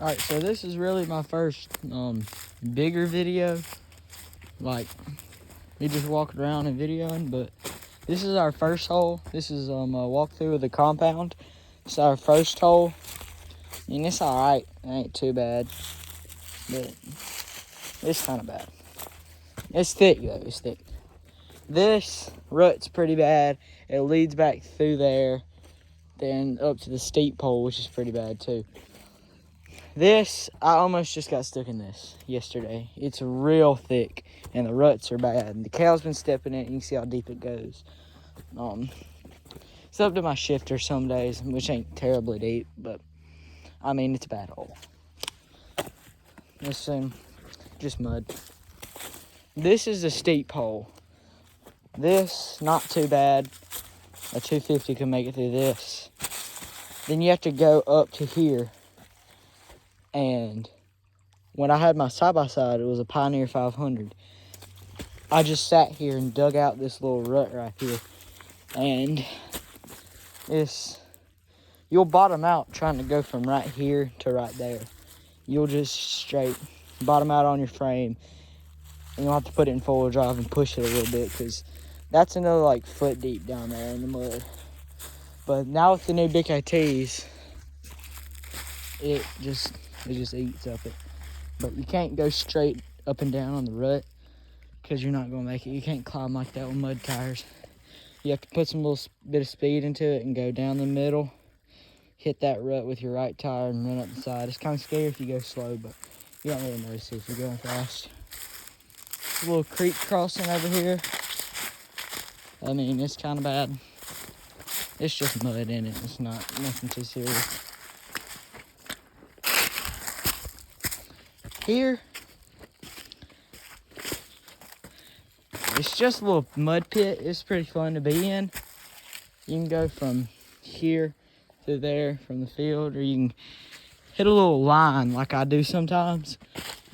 Alright, so this is really my first bigger video. Like, me just walking around and videoing, but this is our first hole. This is a walkthrough of the compound. It's our first hole. And it's alright. It ain't too bad. But it's kind of bad. It's thick though, it's thick. This rut's pretty bad. It leads back through there, then up to the steep pole, which is pretty bad too. This, I almost just got stuck in this yesterday. It's real thick, and the ruts are bad. The cow's been stepping in it, and you can see how deep it goes. It's up to my shifter some days, which ain't terribly deep, but I mean, it's a bad hole. This just mud. This is a steep hole. This, not too bad. A 250 can make it through this. Then you have to go up to here. And when I had my side-by-side, it was a Pioneer 500. I just sat here and dug out this little rut right here. And you'll bottom out trying to go from right here to right there. You'll just straight bottom out on your frame. And you'll have to put it in four-wheel drive and push it a little bit, because that's another like foot deep down there in the mud. But now with the new BKTs, it just eats up it. But you can't go straight up and down on the rut, because you're not gonna make it. You can't climb like that with mud tires. You have to put some little bit of speed into it and go down the middle, hit that rut with your right tire and run up the side. It's kind of scary if you go slow, but you don't really notice it if you're going fast. A little creek crossing over here. I mean, it's kind of bad. It's just mud in it. It's nothing too serious. Here, it's just a little mud pit. It's pretty fun to be in. You can go from here to there from the field, or you can hit a little line like I do sometimes,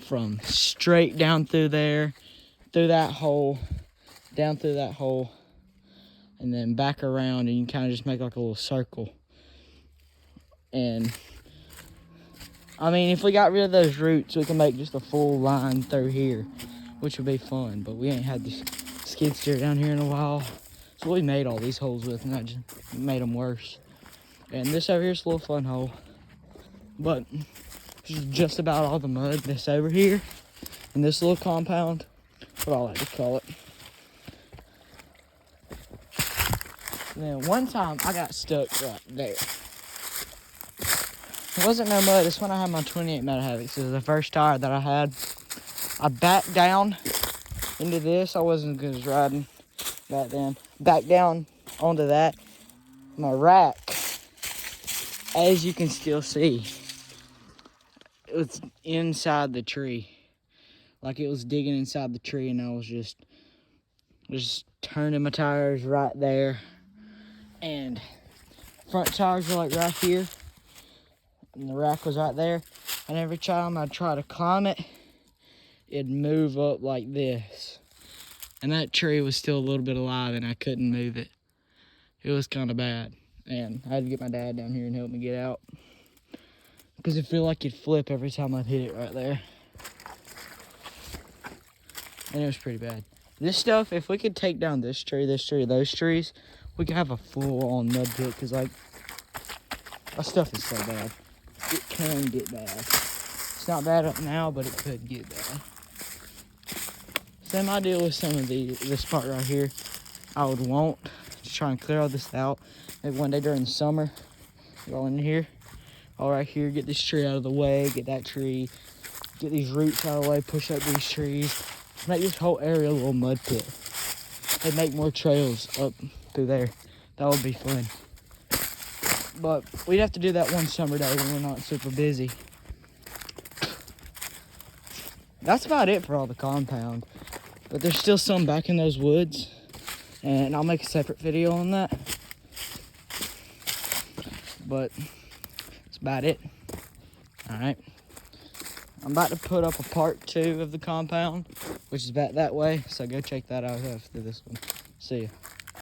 from straight down through there, through that hole, down through that hole, and then back around, and you can kind of just make like a little circle. And I mean, if we got rid of those roots, we can make just a full line through here, which would be fun. But we ain't had the skid steer down here in a while, so we made all these holes with, and that just made them worse. And this over here is a little fun hole, but this is just about all the mud that's over here in this little compound. What I like to call it. And then one time I got stuck right there. It wasn't no mud. It's when I had my 28 Meta Havocs. It was the first tire that I had. I backed down into this. I wasn't good as riding back then. Back down onto that. My rack, as you can still see, it was inside the tree. Like it was digging inside the tree, and I was just turning my tires right there. And front tires were like right here, and the rack was right there. And every time I'd try to climb it, it'd move up like this. And that tree was still a little bit alive, and I couldn't move it. It was kind of bad. And I had to get my dad down here and help me get out, because it felt like it'd flip every time I'd hit it right there. And it was pretty bad. This stuff, if we could take down this tree, those trees, we could have a full-on mud pit, because, like, our stuff is so bad. It can get bad. It's not bad up now, but it could get bad. Same idea with some of this part right here. I would want to try and clear all this out. Maybe one day during the summer, go in here, all right here, get this tree out of the way, get that tree, get these roots out of the way, push up these trees, make this whole area a little mud pit. And make more trails up through there. That would be fun. But we'd have to do that one summer day when we're not super busy. That's about it for all the compound. But there's still some back in those woods, and I'll make a separate video on that. But that's about it. Alright. I'm about to put up a part 2 of the compound, which is back that way, so go check that out after this one. See ya.